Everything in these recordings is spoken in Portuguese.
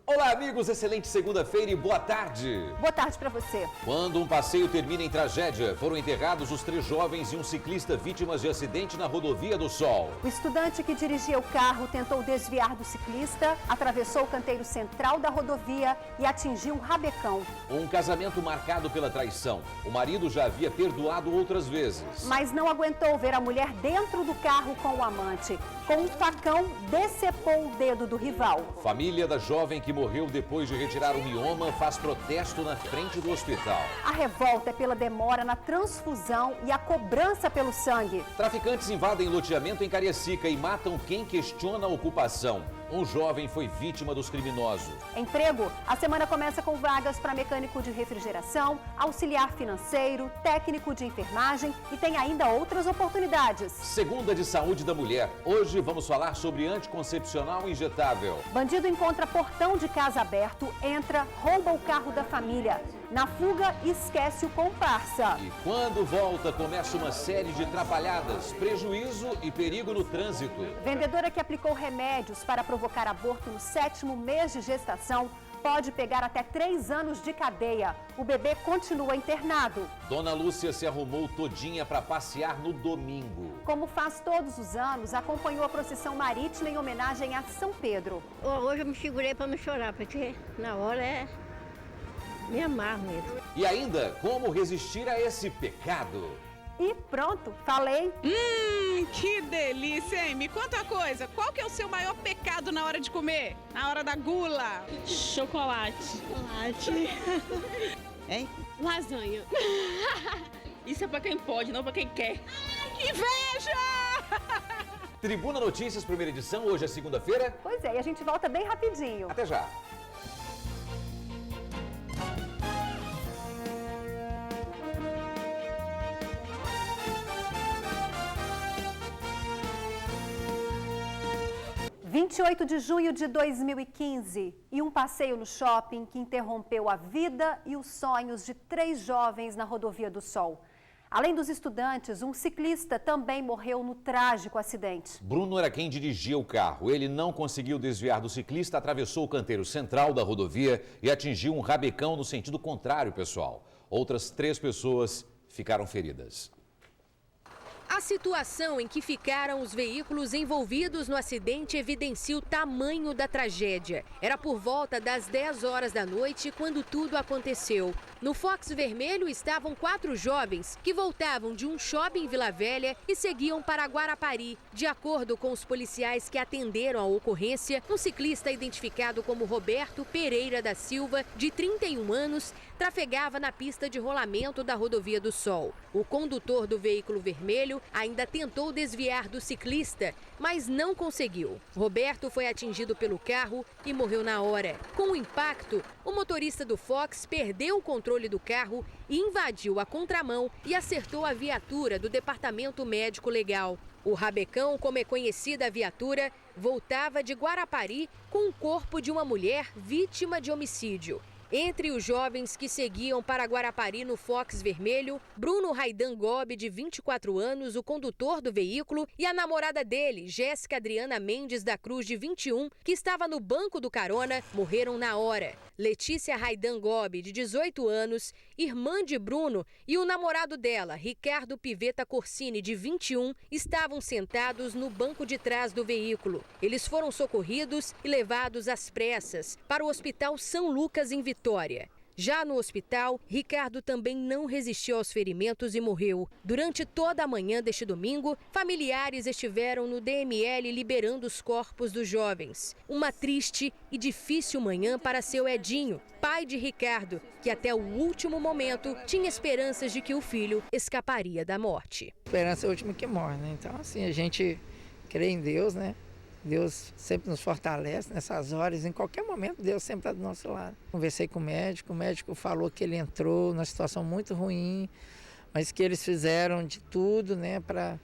Olá, amigos, excelente segunda-feira e boa tarde. Boa tarde para você. Quando um passeio termina em tragédia, foram enterrados os 3 jovens e um ciclista vítimas de acidente na Rodovia do Sol. O estudante que dirigia o carro tentou desviar do ciclista, atravessou o canteiro central da rodovia e atingiu um rabecão. Um casamento marcado pela traição. O marido já havia perdoado outras vezes. Mas não aguentou ver a mulher dentro do carro com o amante. Com um facão, decepou o dedo do rival. Família da jovem que morreu depois de retirar o mioma faz protesto na frente do hospital. A revolta é pela demora na transfusão e a cobrança pelo sangue. Traficantes invadem loteamento em Cariacica e matam quem questiona a ocupação. Um jovem foi vítima dos criminosos. Emprego. A semana começa com vagas para mecânico de refrigeração, auxiliar financeiro, técnico de enfermagem e tem ainda outras oportunidades. Segunda de Saúde da Mulher. Hoje vamos falar sobre anticoncepcional injetável. Bandido encontra portão de casa aberto, entra, rouba o carro da família. Na fuga, esquece o comparsa. E quando volta, começa uma série de atrapalhadas, prejuízo e perigo no trânsito. Vendedora que aplicou remédios para provocar aborto no 7º mês de gestação pode pegar até 3 anos de cadeia. O bebê continua internado. Dona Lúcia se arrumou todinha para passear no domingo. Como faz todos os anos, acompanhou a procissão marítima em homenagem a São Pedro. Hoje eu me segurei para não chorar, porque na hora me amarro mesmo. E ainda, como resistir a esse pecado? E pronto, falei. Que delícia, hein? Me conta uma coisa, qual que é o seu maior pecado na hora de comer? Na hora da gula? Chocolate. Hein? Lasanha. Isso é pra quem pode, não pra quem quer. Que inveja! Tribuna Notícias, primeira edição, hoje é segunda-feira. Pois é, e a gente volta bem rapidinho. Até já. Dia 28 de junho de 2015, e um passeio no shopping que interrompeu a vida e os sonhos de 3 jovens na Rodovia do Sol. Além dos estudantes, um ciclista também morreu no trágico acidente. Bruno era quem dirigia o carro. Ele não conseguiu desviar do ciclista, atravessou o canteiro central da rodovia e atingiu um rabecão no sentido contrário, pessoal. Outras 3 pessoas ficaram feridas. A situação em que ficaram os veículos envolvidos no acidente evidencia o tamanho da tragédia. Era por volta das 10 horas da noite quando tudo aconteceu. No Fox vermelho estavam 4 jovens que voltavam de um shopping em Vila Velha e seguiam para Guarapari. De acordo com os policiais que atenderam a ocorrência, um ciclista identificado como Roberto Pereira da Silva, de 31 anos, trafegava na pista de rolamento da Rodovia do Sol. O condutor do veículo vermelho ainda tentou desviar do ciclista, mas não conseguiu. Roberto foi atingido pelo carro e morreu na hora. Com o impacto, o motorista do Fox perdeu o controle do carro e invadiu a contramão e acertou a viatura do Departamento Médico Legal. O rabecão, como é conhecida a viatura, voltava de Guarapari com o corpo de uma mulher vítima de homicídio. Entre os jovens que seguiam para Guarapari no Fox vermelho, Bruno Raidan Gobi, de 24 anos, o condutor do veículo, e a namorada dele, Jéssica Adriana Mendes da Cruz, de 21, que estava no banco do carona, morreram na hora. Letícia Raidan Gobi, de 18 anos, irmã de Bruno, e o namorado dela, Ricardo Piveta Corsini, de 21, estavam sentados no banco de trás do veículo. Eles foram socorridos e levados às pressas para o Hospital São Lucas, em Vitória. Já no hospital, Ricardo também não resistiu aos ferimentos e morreu. Durante toda a manhã deste domingo, familiares estiveram no DML liberando os corpos dos jovens. Uma triste e difícil manhã para seu Edinho, pai de Ricardo, que até o último momento tinha esperanças de que o filho escaparia da morte. Esperança é o último que morre, né? Então, assim, a gente crê em Deus, né? Deus sempre nos fortalece nessas horas, em qualquer momento Deus sempre está do nosso lado. Conversei com o médico falou que ele entrou numa situação muito ruim, mas que eles fizeram de tudo, né, para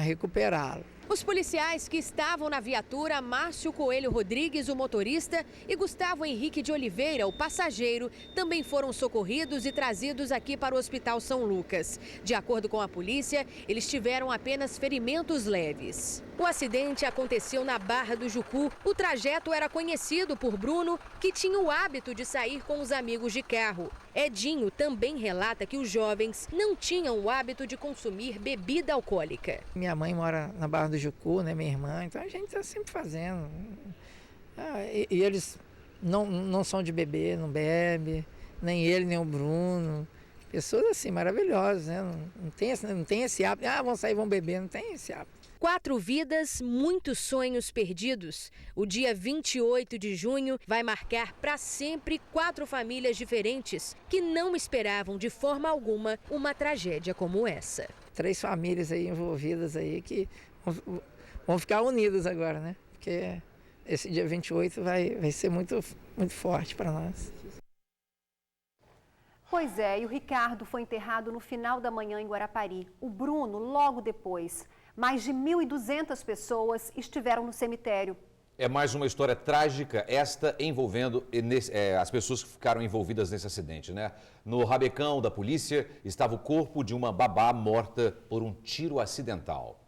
recuperá-lo. Os policiais que estavam na viatura, Márcio Coelho Rodrigues, o motorista, e Gustavo Henrique de Oliveira, o passageiro, também foram socorridos e trazidos aqui para o Hospital São Lucas. De acordo com a polícia, eles tiveram apenas ferimentos leves. O acidente aconteceu na Barra do Jucu. O trajeto era conhecido por Bruno, que tinha o hábito de sair com os amigos de carro. Edinho também relata que os jovens não tinham o hábito de consumir bebida alcoólica. Minha mãe mora na Barra do Jucu, né, minha irmã, então a gente está sempre fazendo. E eles não são de beber, não bebe, nem ele, nem o Bruno. Pessoas assim, maravilhosas, né? Não tem esse hábito, vão sair, vão beber, não tem esse hábito. 4 vidas, muitos sonhos perdidos. O dia 28 de junho vai marcar para sempre 4 famílias diferentes que não esperavam de forma alguma uma tragédia como essa. 3 famílias aí envolvidas aí que vão ficar unidas agora, né? Porque esse dia 28 vai ser muito forte para nós. Pois é, e o Ricardo foi enterrado no final da manhã em Guarapari. O Bruno, logo depois. Mais de 1.200 pessoas estiveram no cemitério. É mais uma história trágica, esta envolvendo as pessoas que ficaram envolvidas nesse acidente, né? No rabecão da polícia estava o corpo de uma babá morta por um tiro acidental.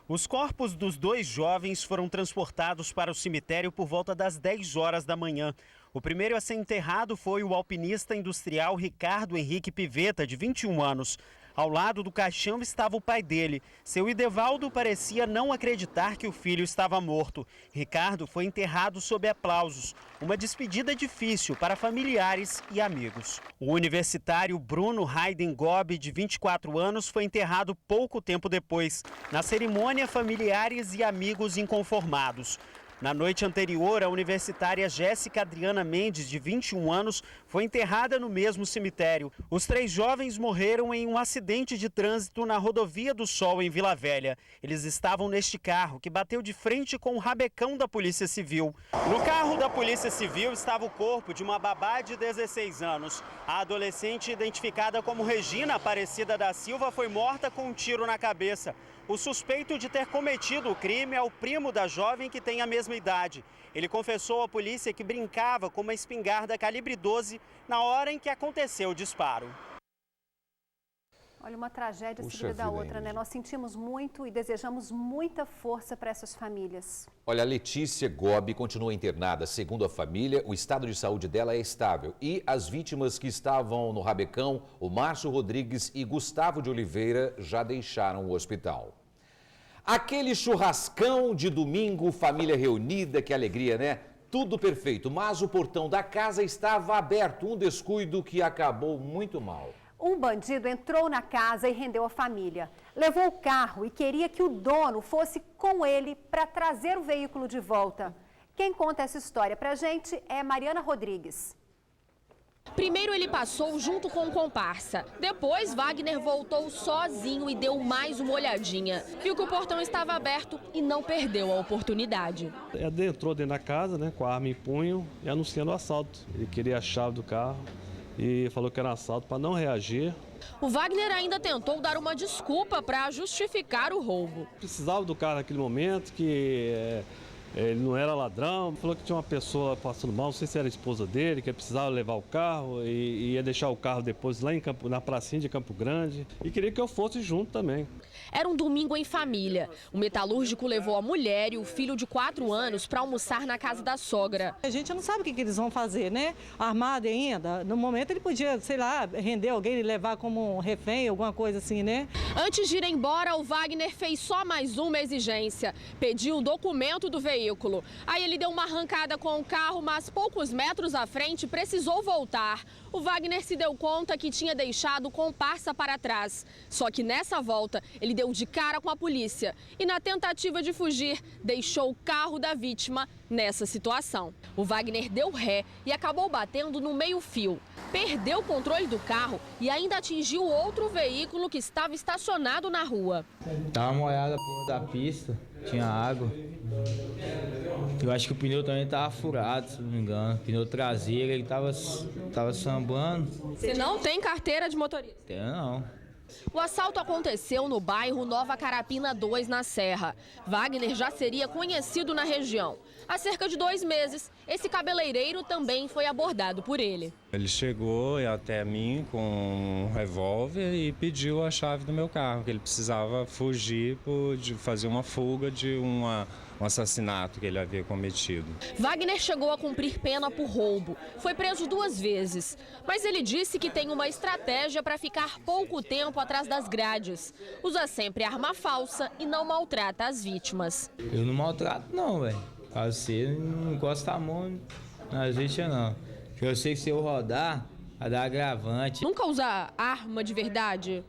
Os corpos dos 2 jovens foram transportados para o cemitério por volta das 10 horas da manhã. O primeiro a ser enterrado foi o alpinista industrial Ricardo Henrique Pivetta, de 21 anos. Ao lado do caixão estava o pai dele. Seu Idevaldo parecia não acreditar que o filho estava morto. Ricardo foi enterrado sob aplausos. Uma despedida difícil para familiares e amigos. O universitário Bruno Hayden Gobi, de 24 anos, foi enterrado pouco tempo depois. Na cerimônia, familiares e amigos inconformados. Na noite anterior, a universitária Jéssica Adriana Mendes, de 21 anos, foi enterrada no mesmo cemitério. Os 3 jovens morreram em um acidente de trânsito na Rodovia do Sol, em Vila Velha. Eles estavam neste carro, que bateu de frente com o rabecão da Polícia Civil. No carro da Polícia Civil estava o corpo de uma babá de 16 anos. A adolescente, identificada como Regina Aparecida da Silva, foi morta com um tiro na cabeça. O suspeito de ter cometido o crime é o primo da jovem, que tem a mesma idade. Ele confessou à polícia que brincava com uma espingarda calibre 12 na hora em que aconteceu o disparo. Olha, uma tragédia seguida da outra, né? Nós sentimos muito e desejamos muita força para essas famílias. Olha, a Letícia Gobi continua internada. Segundo a família, o estado de saúde dela é estável. E as vítimas que estavam no rabecão, o Márcio Rodrigues e Gustavo de Oliveira, já deixaram o hospital. Aquele churrascão de domingo, família reunida, que alegria, né? Tudo perfeito, mas o portão da casa estava aberto, um descuido que acabou muito mal. Um bandido entrou na casa e rendeu a família. Levou o carro e queria que o dono fosse com ele para trazer o veículo de volta. Quem conta essa história pra gente é Mariana Rodrigues. Primeiro ele passou junto com o comparsa. Depois Wagner voltou sozinho e deu mais uma olhadinha. Viu que o portão estava aberto e não perdeu a oportunidade. Ele entrou dentro da casa, né, com a arma em punho e anunciando o assalto. Ele queria a chave do carro e falou que era assalto para não reagir. O Wagner ainda tentou dar uma desculpa para justificar o roubo. Precisava do carro naquele momento, que ele não era ladrão. Falou que tinha uma pessoa passando mal, não sei se era a esposa dele, que precisava levar o carro e ia deixar o carro depois lá na pracinha de Campo Grande. E queria que eu fosse junto também. Era um domingo em família. O metalúrgico levou a mulher e o filho de 4 anos para almoçar na casa da sogra. A gente não sabe o que eles vão fazer, né? Armado ainda. No momento ele podia, sei lá, render alguém e levar como um refém, alguma coisa assim, né? Antes de ir embora, o Wagner fez só mais uma exigência. Pediu o documento do veículo. Aí ele deu uma arrancada com o carro, mas poucos metros à frente precisou voltar. O Wagner se deu conta que tinha deixado o comparsa para trás. Só que nessa volta, ele deu de cara com a polícia e, na tentativa de fugir, deixou o carro da vítima nessa situação. O Wagner deu ré e acabou batendo no meio-fio. Perdeu o controle do carro e ainda atingiu outro veículo que estava estacionado na rua. Tava molhada da pista, tinha água. Eu acho que o pneu também estava furado, se não me engano. O pneu traseiro, ele tava sambando. Você não tem carteira de motorista? Tenho não. O assalto aconteceu no bairro Nova Carapina 2, na Serra. Wagner já seria conhecido na região. Há cerca de 2 meses, esse cabeleireiro também foi abordado por ele. Ele chegou até mim com um revólver e pediu a chave do meu carro, que ele precisava fugir de fazer uma fuga de um assassinato que ele havia cometido. Wagner chegou a cumprir pena por roubo. Foi preso 2 vezes. Mas ele disse que tem uma estratégia para ficar pouco tempo atrás das grades. Usa sempre arma falsa e não maltrata as vítimas. Eu não maltrato não, velho. Você não encosta a mão nas vítimas não. Porque eu sei que se eu rodar, vai dar agravante. Nunca usa arma de verdade?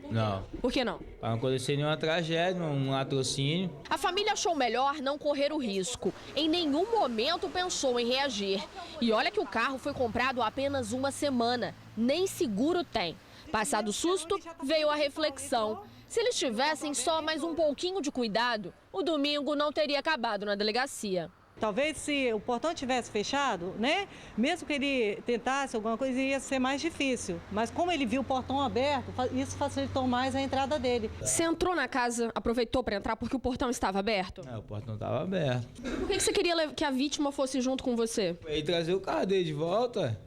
Não. Por que não? Para não acontecer nenhuma tragédia, um latrocínio. A família achou melhor não correr o risco. Em nenhum momento pensou em reagir. E olha que o carro foi comprado há apenas 1 semana. Nem seguro tem. Passado o susto, veio a reflexão. Se eles tivessem só mais um pouquinho de cuidado, o domingo não teria acabado na delegacia. Talvez se o portão tivesse fechado, né? Mesmo que ele tentasse alguma coisa, ia ser mais difícil. Mas como ele viu o portão aberto, isso facilitou mais a entrada dele. Você entrou na casa, aproveitou para entrar porque o portão estava aberto? O portão estava aberto. Por que você queria que a vítima fosse junto com você? E trazer o carro dele de volta.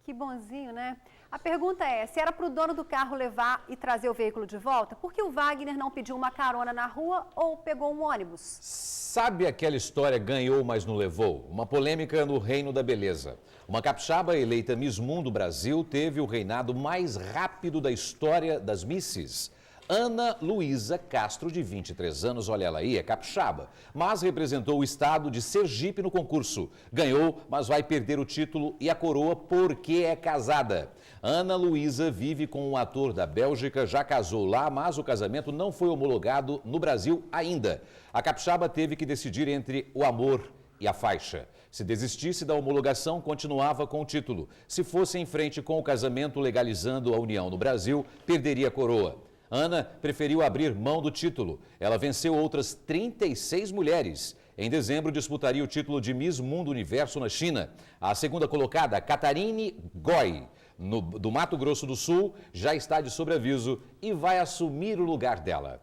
Que bonzinho, né? A pergunta é, se era para o dono do carro levar e trazer o veículo de volta, por que o Wagner não pediu uma carona na rua ou pegou um ônibus? Sabe aquela história ganhou, mas não levou? Uma polêmica no reino da beleza. Uma capixaba eleita Miss Mundo Brasil teve o reinado mais rápido da história das Misses. Ana Luísa Castro, de 23 anos, olha ela aí, é capixaba, mas representou o estado de Sergipe no concurso. Ganhou, mas vai perder o título e a coroa porque é casada. Ana Luísa vive com um ator da Bélgica, já casou lá, mas o casamento não foi homologado no Brasil ainda. A capixaba teve que decidir entre o amor e a faixa. Se desistisse da homologação, continuava com o título. Se fosse em frente com o casamento legalizando a união no Brasil, perderia a coroa. Ana preferiu abrir mão do título. Ela venceu outras 36 mulheres. Em dezembro, disputaria o título de Miss Mundo Universo na China. A segunda colocada, Catarine Goy, do Mato Grosso do Sul, já está de sobreaviso e vai assumir o lugar dela.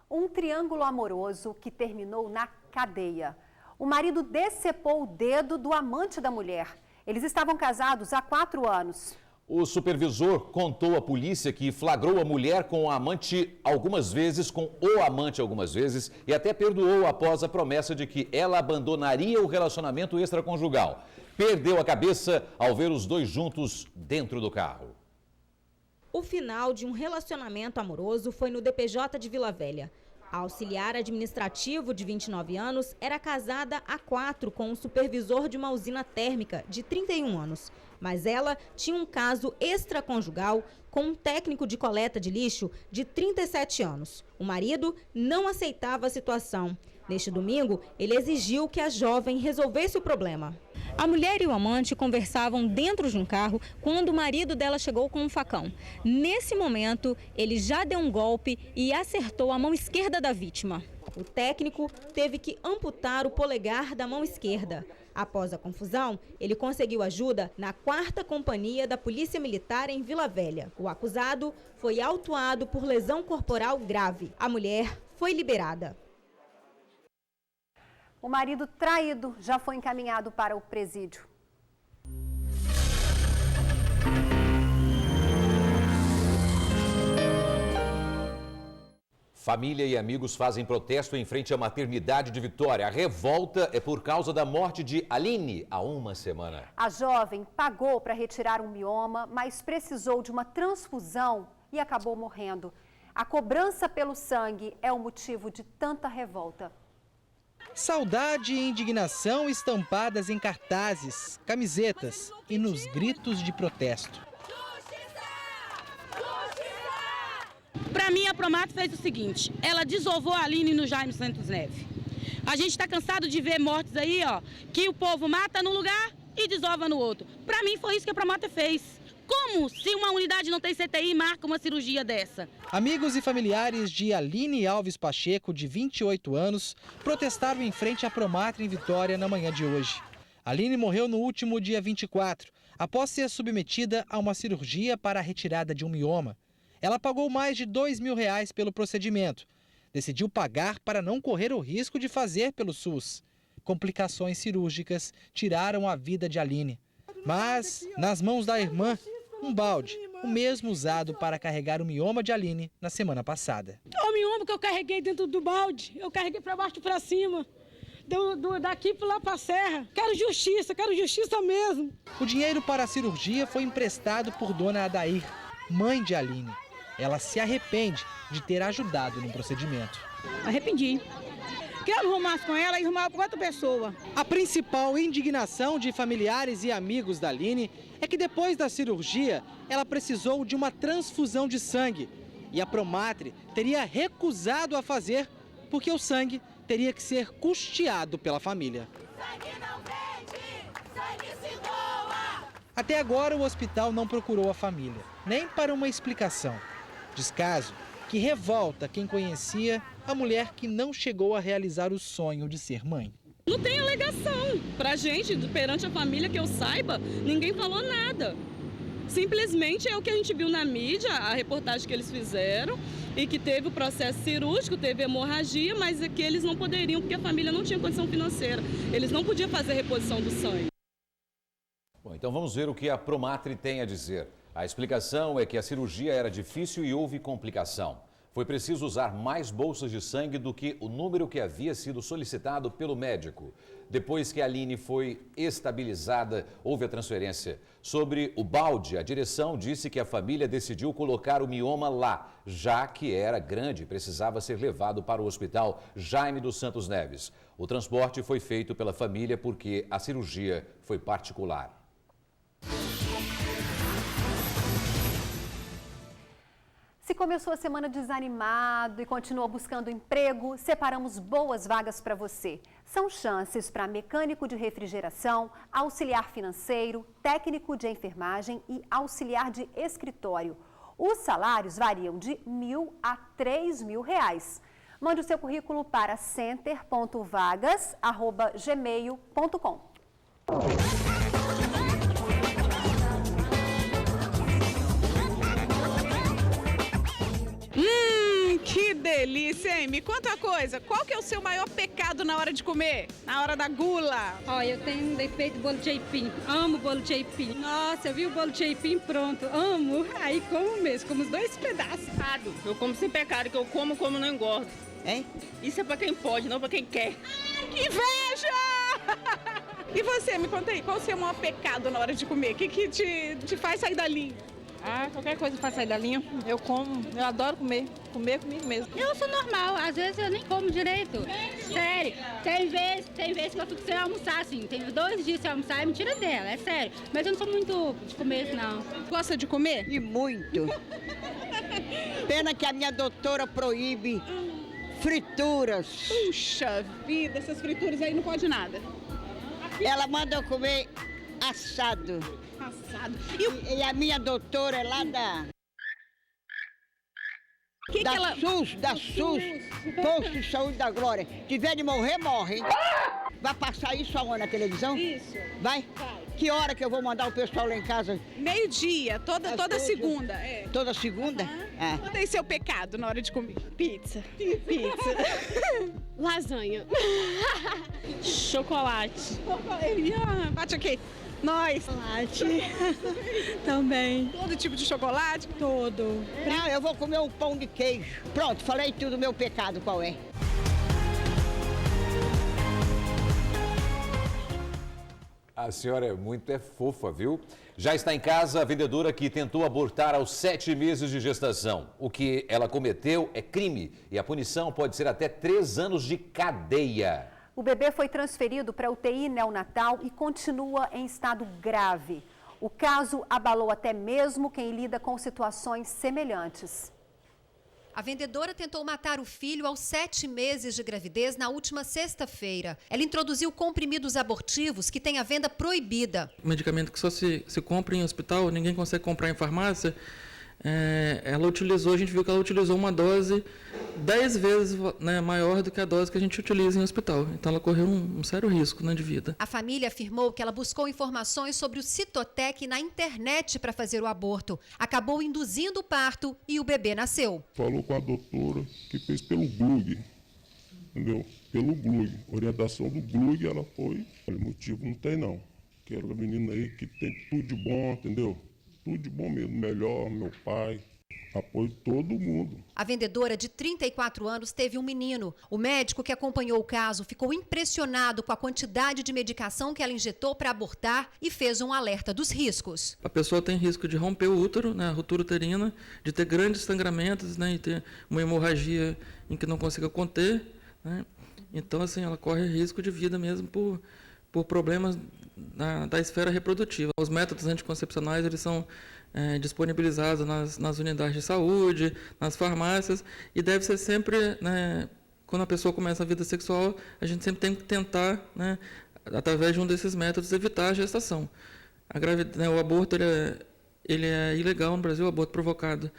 Um triângulo amoroso que terminou na cadeia. O marido decepou o dedo do amante da mulher. Eles estavam casados há 4 anos. O supervisor contou à polícia que flagrou a mulher com o amante algumas vezes, e até perdoou após a promessa de que ela abandonaria o relacionamento extraconjugal. Perdeu a cabeça ao ver os dois juntos dentro do carro. O final de um relacionamento amoroso foi no DPJ de Vila Velha. A auxiliar administrativo de 29 anos era casada há 4 com um supervisor de uma usina térmica de 31 anos. Mas ela tinha um caso extraconjugal com um técnico de coleta de lixo de 37 anos. O marido não aceitava a situação. Neste domingo, ele exigiu que a jovem resolvesse o problema. A mulher e o amante conversavam dentro de um carro quando o marido dela chegou com um facão. Nesse momento, ele já deu um golpe e acertou a mão esquerda da vítima. O técnico teve que amputar o polegar da mão esquerda. Após a confusão, ele conseguiu ajuda na 4ª Companhia da Polícia Militar em Vila Velha. O acusado foi autuado por lesão corporal grave. A mulher foi liberada. O marido traído já foi encaminhado para o presídio. Família e amigos fazem protesto em frente à maternidade de Vitória. A revolta é por causa da morte de Aline há 1 semana. A jovem pagou para retirar um mioma, mas precisou de uma transfusão e acabou morrendo. A cobrança pelo sangue é o motivo de tanta revolta. Saudade e indignação estampadas em cartazes, camisetas e nos gritos de protesto. Para mim, a Promato fez o seguinte, ela desovou a Aline no Jaime Santos Neves. A gente está cansado de ver mortes aí, ó, que o povo mata num lugar e desova no outro. Para mim, foi isso que a Promato fez. Como, se uma unidade não tem CTI, marca uma cirurgia dessa? Amigos e familiares de Aline Alves Pacheco, de 28 anos, protestaram em frente à Promatra em Vitória na manhã de hoje. Aline morreu no último dia 24, Após ser submetida a uma cirurgia para a retirada de um mioma, ela pagou mais de R$2 mil pelo procedimento. Decidiu pagar para não correr o risco de fazer pelo SUS. Complicações cirúrgicas tiraram a vida de Aline. Mas, nas mãos da irmã, um balde, o mesmo usado para carregar o mioma de Aline na semana passada. O mioma que eu carreguei dentro do balde, eu carreguei para baixo e para cima. Daqui para lá para a serra. Quero justiça mesmo. O dinheiro para a cirurgia foi emprestado por dona Adair, mãe de Aline. Ela se arrepende de ter ajudado no procedimento. Arrependi. Quero arrumar com ela e arrumar com outra pessoa. A principal indignação de familiares e amigos da Aline é que depois da cirurgia, ela precisou de uma transfusão de sangue. E a Promatre teria recusado a fazer porque o sangue teria que ser custeado pela família. Até agora, o hospital não procurou a família, nem para uma explicação. Descaso que revolta quem conhecia a mulher que não chegou a realizar o sonho de ser mãe. Não tem alegação. Pra gente, perante a família, que eu saiba, ninguém falou nada. Simplesmente é o que a gente viu na mídia, a reportagem que eles fizeram, e que teve o processo cirúrgico, teve hemorragia, mas é que eles não poderiam, porque a família não tinha condição financeira. Eles não podiam fazer a reposição do sangue. Bom, então vamos ver o que a Promatre tem a dizer. A explicação é que a cirurgia era difícil e houve complicação. Foi preciso usar mais bolsas de sangue do que o número que havia sido solicitado pelo médico. Depois que a Aline foi estabilizada, houve a transferência. Sobre o balde, a direção disse que a família decidiu colocar o mioma lá, já que era grande e precisava ser levado para o hospital Jaime dos Santos Neves. O transporte foi feito pela família porque a cirurgia foi particular. Se começou a semana desanimado e continua buscando emprego, separamos boas vagas para você. São chances para mecânico de refrigeração, auxiliar financeiro, técnico de enfermagem e auxiliar de escritório. Os salários variam de R$1.000 a R$3.000. Mande o seu currículo para center.vagas@gmail.com. Que delícia, hein? Me conta uma coisa, qual que é o seu maior pecado na hora de comer? Na hora da gula? Olha, eu tenho um defeito de bolo de aipim. Amo bolo de aipim. Nossa, eu vi o bolo de aipim pronto. Amo. Aí como mesmo, como os 2 pedaços. Eu como sem pecado, que eu como não engordo. Hein? Isso é pra quem pode, não pra quem quer. Ai, que inveja! E você, me conta aí, qual o seu maior pecado na hora de comer? O que te faz sair da linha? Qualquer coisa pra sair da linha, eu como. Eu adoro comer comigo mesmo. Eu sou normal, às vezes eu nem como direito. Sério, tem vezes que eu fico sem almoçar, assim. Tem 2 dias sem almoçar, é mentira dela, é sério. Mas eu não sou muito de comer, não. Gosta de comer? E muito. Pena que a minha doutora proíbe frituras. Puxa vida, essas frituras aí não pode nada. Ela manda eu comer assado. Assado. E a minha doutora é lá da SUS, Posto de Saúde da Glória. Se tiver de morrer, morre, hein? Vai passar isso aonde na televisão? Isso. Vai? Que hora que eu vou mandar o pessoal lá em casa? Meio-dia, toda segunda. Toda segunda? Qual é seu pecado na hora de comer? Pizza. Lasanha. Chocolate. Bate aqui. Nós. Chocolate. Também. Todo tipo de chocolate? Todo. Não, eu vou comer um pão de queijo. Pronto, falei tudo, meu pecado qual é. A senhora é muito fofa, viu? Já está em casa a vendedora que tentou abortar aos 7 meses de gestação. O que ela cometeu é crime e a punição pode ser até 3 anos de cadeia. O bebê foi transferido para a UTI neonatal e continua em estado grave. O caso abalou até mesmo quem lida com situações semelhantes. A vendedora tentou matar o filho aos 7 meses de gravidez na última sexta-feira. Ela introduziu comprimidos abortivos que têm a venda proibida. Medicamento que só se compra em hospital, ninguém consegue comprar em farmácia. a gente viu que ela utilizou uma dose 10 vezes, né, maior do que a dose que a gente utiliza em hospital. Então ela correu um sério risco, né, de vida. A família afirmou que ela buscou informações sobre o Citotec na internet para fazer o aborto. Acabou induzindo o parto e o bebê nasceu. Falou com a doutora que fez pelo Glug, entendeu? Pelo Glug. Orientação do Glug, ela foi. Olha, motivo não tem não. Quero uma menina aí que tem tudo de bom, entendeu? Tudo de bom mesmo. Melhor, meu pai. Apoio todo mundo. A vendedora de 34 anos teve um menino. O médico que acompanhou o caso ficou impressionado com a quantidade de medicação que ela injetou para abortar e fez um alerta dos riscos. A pessoa tem risco de romper o útero, né, a ruptura uterina, de ter grandes sangramentos, né, e ter uma hemorragia em que não consiga conter, né? Então, assim, ela corre risco de vida mesmo por problemas da esfera reprodutiva. Os métodos anticoncepcionais, eles são disponibilizados nas unidades de saúde, nas farmácias, e deve ser sempre, né, quando a pessoa começa a vida sexual, a gente sempre tem que tentar, né, através de um desses métodos, evitar a gestação. O aborto ele é ilegal no Brasil, o aborto provocado.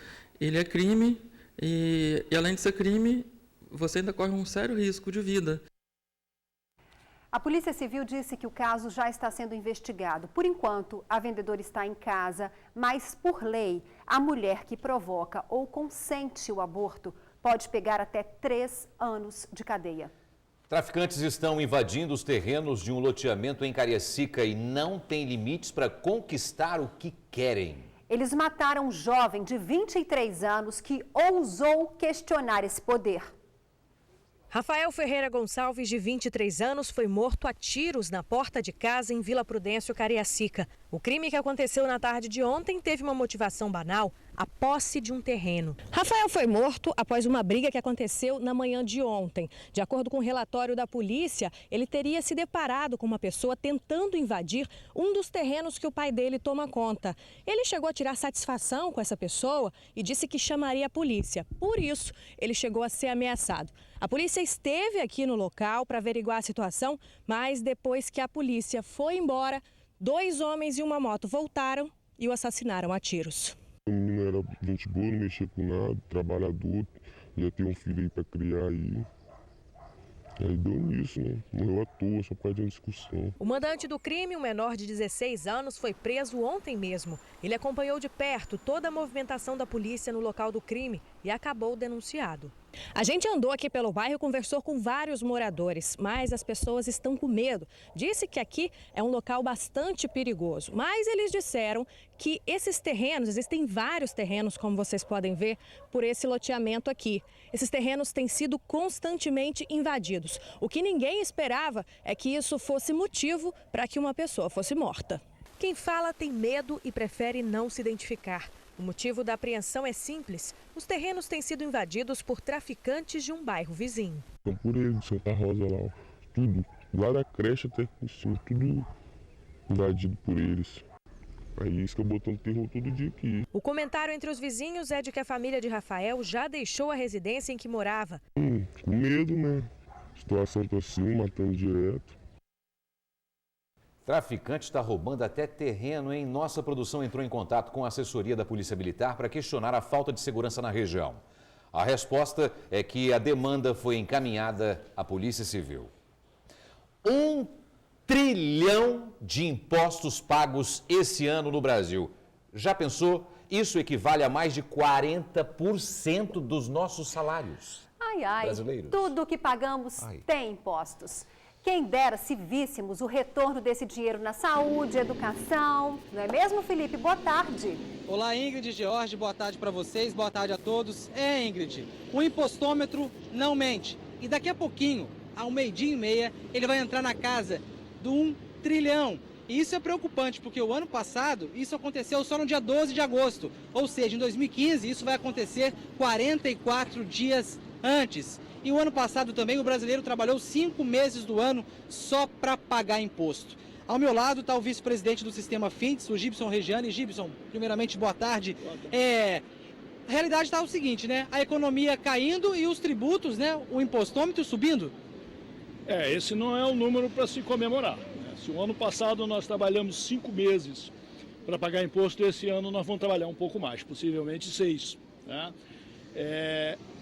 Ele é crime e além de ser crime, você ainda corre um sério risco de vida. A Polícia Civil disse que o caso já está sendo investigado. Por enquanto, a vendedora está em casa, mas, por lei, a mulher que provoca ou consente o aborto pode pegar até 3 anos de cadeia. Traficantes estão invadindo os terrenos de um loteamento em Cariacica e não têm limites para conquistar o que querem. Eles mataram um jovem de 23 anos que ousou questionar esse poder. Rafael Ferreira Gonçalves, de 23 anos, foi morto a tiros na porta de casa em Vila Prudêncio, Cariacica. O crime que aconteceu na tarde de ontem teve uma motivação banal, a posse de um terreno. Rafael foi morto após uma briga que aconteceu na manhã de ontem. De acordo com o relatório da polícia, ele teria se deparado com uma pessoa tentando invadir um dos terrenos que o pai dele toma conta. Ele chegou a tirar satisfação com essa pessoa e disse que chamaria a polícia. Por isso, ele chegou a ser ameaçado. A polícia esteve aqui no local para averiguar a situação, mas depois que a polícia foi embora, 2 homens e uma moto voltaram e o assassinaram a tiros. O menino era gente boa, não mexia com nada, trabalhador, ia ter um filho aí para criar aí. Aí deu nisso, né? Morreu à toa, só por causa de uma discussão. O mandante do crime, um menor de 16 anos, foi preso ontem mesmo. Ele acompanhou de perto toda a movimentação da polícia no local do crime e acabou denunciado. A gente andou aqui pelo bairro e conversou com vários moradores, mas as pessoas estão com medo. Disse que aqui é um local bastante perigoso, mas eles disseram que esses terrenos, existem vários terrenos, como vocês podem ver, por esse loteamento aqui. Esses terrenos têm sido constantemente invadidos. O que ninguém esperava é que isso fosse motivo para que uma pessoa fosse morta. Quem fala tem medo e prefere não se identificar. O motivo da apreensão é simples. Os terrenos têm sido invadidos por traficantes de um bairro vizinho. Então por ele, Santa Rosa lá, ó, tudo, lá da creche até aqui em cima, tudo invadido por eles. Aí isso que eu botando terror todo dia aqui. O comentário entre os vizinhos é de que a família de Rafael já deixou a residência em que morava. Com medo, né? Situação tá assim, matando direto. Traficante está roubando até terreno, hein? Nossa produção entrou em contato com a assessoria da Polícia Militar para questionar a falta de segurança na região. A resposta é que a demanda foi encaminhada à Polícia Civil. 1 trilhão de impostos pagos esse ano no Brasil. Já pensou? Isso equivale a mais de 40% dos nossos salários brasileiros. Tudo que pagamos tem impostos. Quem dera se víssemos o retorno desse dinheiro na saúde, educação. Não é mesmo, Felipe? Boa tarde. Olá, Ingrid e George. Boa tarde para vocês. Boa tarde a todos. Ingrid, o impostômetro não mente. E daqui a pouquinho, ao 12:30, ele vai entrar na casa do 1 trilhão. E isso é preocupante, porque o ano passado, isso aconteceu só no dia 12 de agosto. Ou seja, em 2015, isso vai acontecer 44 dias antes. E o ano passado também o brasileiro trabalhou 5 meses do ano só para pagar imposto. Ao meu lado está o vice-presidente do Sistema Fintes, o Gibson Regiane. Gibson, primeiramente, boa tarde. A realidade está o seguinte, né? A economia caindo e os tributos, né? O impostômetro subindo. Esse não é um número para se comemorar, né? Se o ano passado nós trabalhamos 5 meses para pagar imposto. Esse ano nós vamos trabalhar um pouco mais, possivelmente 6. Né?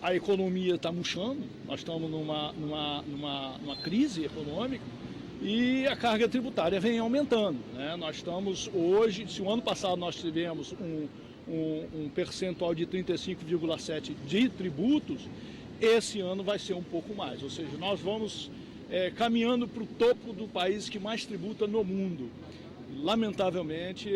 A economia está murchando, nós estamos numa crise econômica e a carga tributária vem aumentando. Né? Nós estamos hoje, se o ano passado nós tivemos um percentual de 35,7% de tributos, esse ano vai ser um pouco mais, ou seja, nós vamos caminhando para o topo do país que mais tributa no mundo. Lamentavelmente,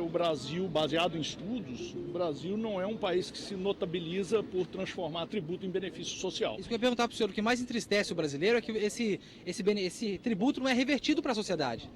o Brasil, baseado em estudos, o Brasil não é um país que se notabiliza por transformar tributo em benefício social. Isso que eu ia perguntar para o senhor, o que mais entristece o brasileiro é que esse tributo não é revertido para a sociedade.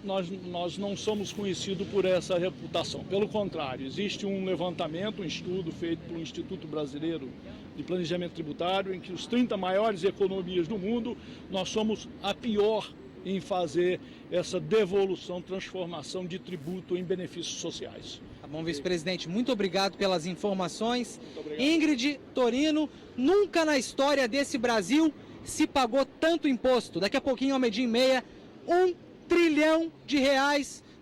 Nós não somos conhecidos por essa reputação. Pelo contrário, existe um levantamento, um estudo feito pelo Instituto Brasileiro de Planejamento Tributário, em que os 30 maiores economias do mundo, nós somos a pior em fazer essa devolução, transformação de tributo em benefícios sociais. Tá bom, vice-presidente, muito obrigado pelas informações. Ingrid, Torino, nunca na história desse Brasil se pagou tanto imposto. Daqui a pouquinho, ao meio-dia e meia, R$1 trilhão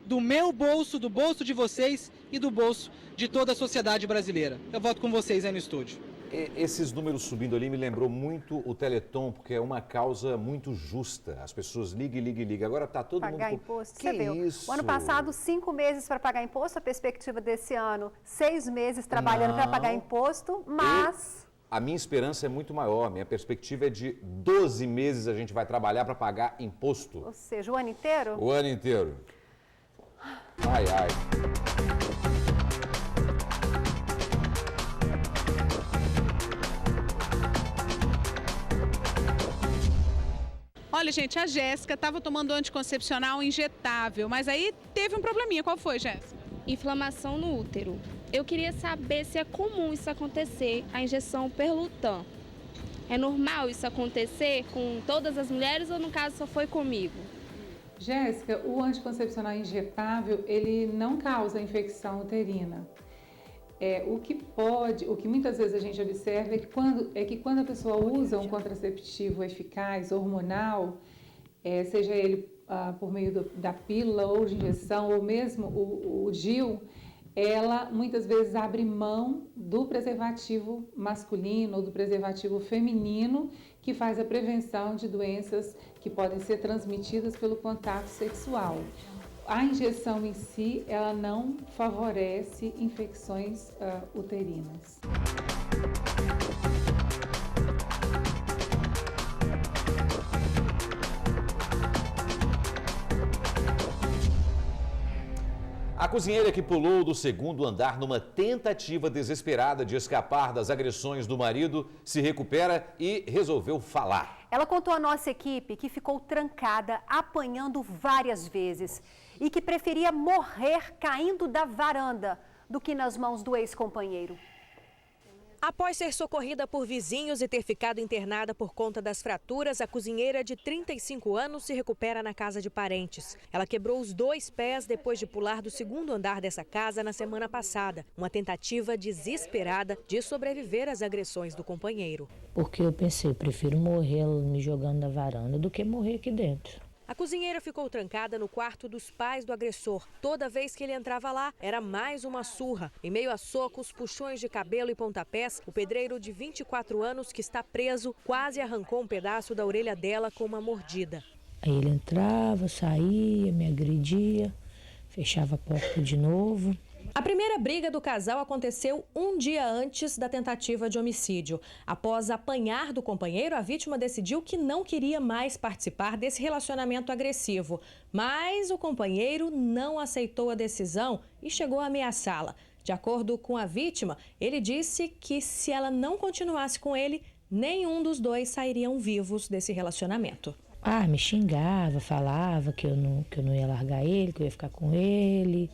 do meu bolso, do bolso de vocês e do bolso de toda a sociedade brasileira. Eu volto com vocês aí no estúdio. Esses números subindo ali me lembrou muito o Teleton, porque é uma causa muito justa. As pessoas ligam. Agora está todo mundo... Pagar imposto, que você viu? isso? O ano passado, 5 meses para pagar imposto, a perspectiva desse ano, 6 meses trabalhando para pagar imposto, mas... A minha esperança é muito maior, minha perspectiva é de 12 meses a gente vai trabalhar para pagar imposto. Ou seja, o ano inteiro? O ano inteiro. Ai, ai. Olha, gente, a Jéssica estava tomando anticoncepcional injetável, mas aí teve um probleminha. Qual foi, Jéssica? Inflamação no útero. Eu queria saber se é comum isso acontecer, a injeção Perlutan. É normal isso acontecer com todas as mulheres ou no caso só foi comigo? Jéssica, o anticoncepcional injetável, ele não causa infecção uterina. O que muitas vezes a gente observa é que quando a pessoa usa um contraceptivo eficaz, hormonal, seja ele por meio da pílula ou de injeção, ou mesmo o DIU, ela muitas vezes abre mão do preservativo masculino ou do preservativo feminino, que faz a prevenção de doenças que podem ser transmitidas pelo contato sexual. A injeção em si, ela não favorece infecções uterinas. A cozinheira que pulou do segundo andar numa tentativa desesperada de escapar das agressões do marido se recupera e resolveu falar. Ela contou à nossa equipe que ficou trancada, apanhando várias vezes e que preferia morrer caindo da varanda do que nas mãos do ex-companheiro. Após ser socorrida por vizinhos e ter ficado internada por conta das fraturas, a cozinheira de 35 anos se recupera na casa de parentes. Ela quebrou os 2 pés depois de pular do segundo andar dessa casa na semana passada. Uma tentativa desesperada de sobreviver às agressões do companheiro. Porque eu pensei, prefiro morrer me jogando da varanda do que morrer aqui dentro. A cozinheira ficou trancada no quarto dos pais do agressor. Toda vez que ele entrava lá, era mais uma surra. Em meio a socos, puxões de cabelo e pontapés, o pedreiro de 24 anos, que está preso, quase arrancou um pedaço da orelha dela com uma mordida. Aí ele entrava, saía, me agredia, fechava a porta de novo. A primeira briga do casal aconteceu um dia antes da tentativa de homicídio. Após apanhar do companheiro, a vítima decidiu que não queria mais participar desse relacionamento agressivo. Mas o companheiro não aceitou a decisão e chegou a ameaçá-la. De acordo com a vítima, ele disse que se ela não continuasse com ele, nenhum dos dois sairiam vivos desse relacionamento. Me xingava, falava que eu não ia largar ele, que eu ia ficar com ele,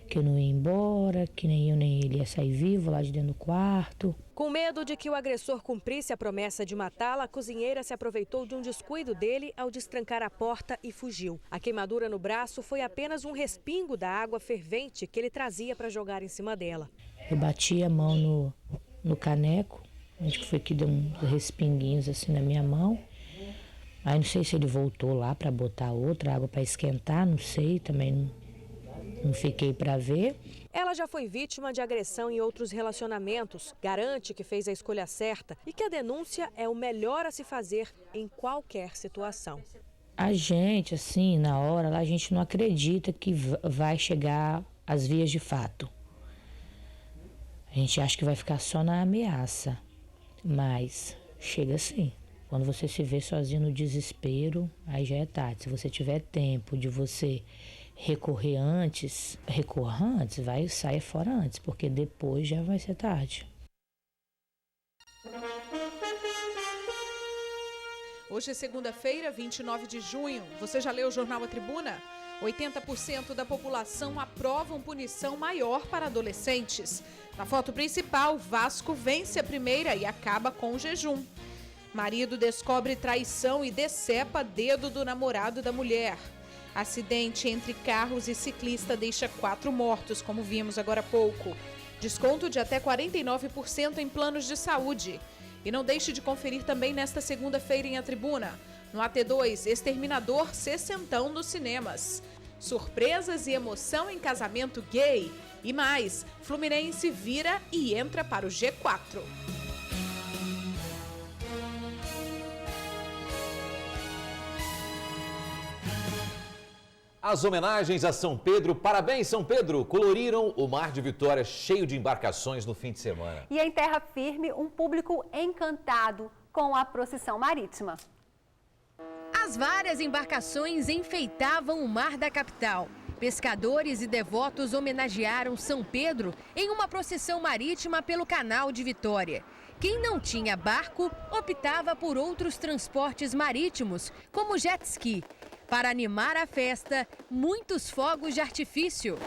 que eu não ia embora, que nem eu nem ele ia sair vivo lá de dentro do quarto. Com medo de que o agressor cumprisse a promessa de matá-la, a cozinheira se aproveitou de um descuido dele ao destrancar a porta e fugiu. A queimadura no braço foi apenas um respingo da água fervente que ele trazia para jogar em cima dela. Eu bati a mão no caneco, onde foi que deu uns respinguinhos assim na minha mão. Aí não sei se ele voltou lá para botar outra água para esquentar, não sei, também não fiquei para ver. Ela já foi vítima de agressão em outros relacionamentos, garante que fez a escolha certa e que a denúncia é o melhor a se fazer em qualquer situação. A gente, assim, na hora lá, a gente não acredita que vai chegar às vias de fato. A gente acha que vai ficar só na ameaça, mas chega sim. Quando você se vê sozinho no desespero, aí já é tarde. Se você tiver tempo de você recorrer antes, recorra antes, vai sair fora antes, porque depois já vai ser tarde. Hoje é segunda-feira, 29 de junho. Você já leu o jornal A Tribuna? 80% da população aprovam punição maior para adolescentes. Na foto principal, Vasco vence a primeira e acaba com o jejum. Marido descobre traição e decepa dedo do namorado da mulher. Acidente entre carros e ciclista deixa 4 mortos, como vimos agora há pouco. Desconto de até 49% em planos de saúde. E não deixe de conferir também nesta segunda-feira em A Tribuna. No AT2, Exterminador 60ão nos cinemas. Surpresas e emoção em casamento gay. E mais, Fluminense vira e entra para o G4. As homenagens a São Pedro, parabéns São Pedro, coloriram o Mar de Vitória cheio de embarcações no fim de semana. E em terra firme, um público encantado com a procissão marítima. As várias embarcações enfeitavam o mar da capital. Pescadores e devotos homenagearam São Pedro em uma procissão marítima pelo Canal de Vitória. Quem não tinha barco optava por outros transportes marítimos, como jet ski. Para animar a festa, muitos fogos de artifício.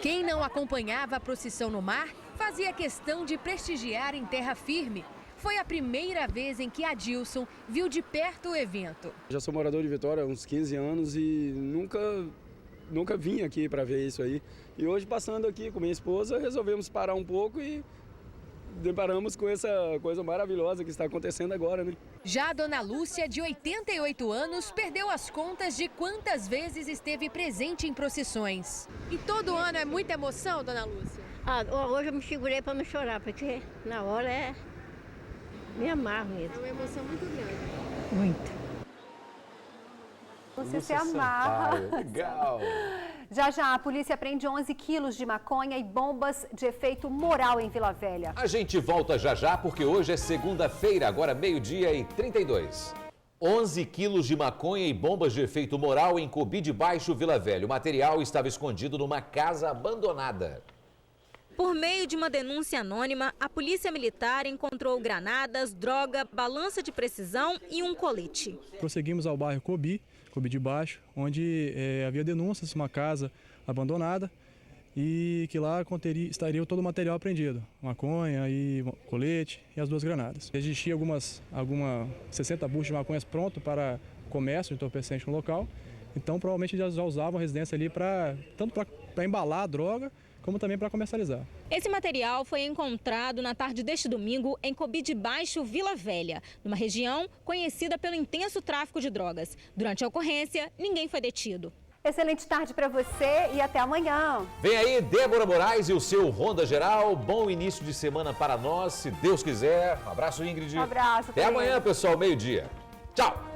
Quem não acompanhava a procissão no mar, fazia questão de prestigiar em terra firme. Foi a primeira vez em que Adilson viu de perto o evento. Já sou morador de Vitória há uns 15 anos e nunca vim aqui para ver isso aí. E hoje, passando aqui com minha esposa, resolvemos parar um pouco e deparamos com essa coisa maravilhosa que está acontecendo agora, né? Já a dona Lúcia, de 88 anos, perdeu as contas de quantas vezes esteve presente em procissões. E todo ano é muita emoção, dona Lúcia? Hoje eu me segurei para não chorar, porque na hora me amarro mesmo. É uma emoção muito grande. Muito. Você se amarra. Legal. Já a polícia prende 11 quilos de maconha e bombas de efeito moral em Vila Velha. A gente volta já porque hoje é segunda-feira, agora 12h32. 11 quilos de maconha e bombas de efeito moral em Cobi de Baixo, Vila Velha. O material estava escondido numa casa abandonada. Por meio de uma denúncia anônima, a polícia militar encontrou granadas, droga, balança de precisão e um colete. Prosseguimos ao bairro Cobi de Baixo, onde havia denúncias de uma casa abandonada e que lá estaria todo o material apreendido, maconha e colete e as 2 granadas. Existia algumas 60 buchas de maconhas pronto para comércio de entorpecente no local, então provavelmente já usavam a residência ali tanto para embalar a droga, como também para comercializar. Esse material foi encontrado na tarde deste domingo em Cobi de Baixo, Vila Velha, numa região conhecida pelo intenso tráfico de drogas. Durante a ocorrência, ninguém foi detido. Excelente tarde para você e até amanhã. Vem aí Débora Moraes e o seu Ronda Geral. Bom início de semana para nós, se Deus quiser. Um abraço, Ingrid. Um abraço. Até amanhã, pessoal, meio-dia. Tchau.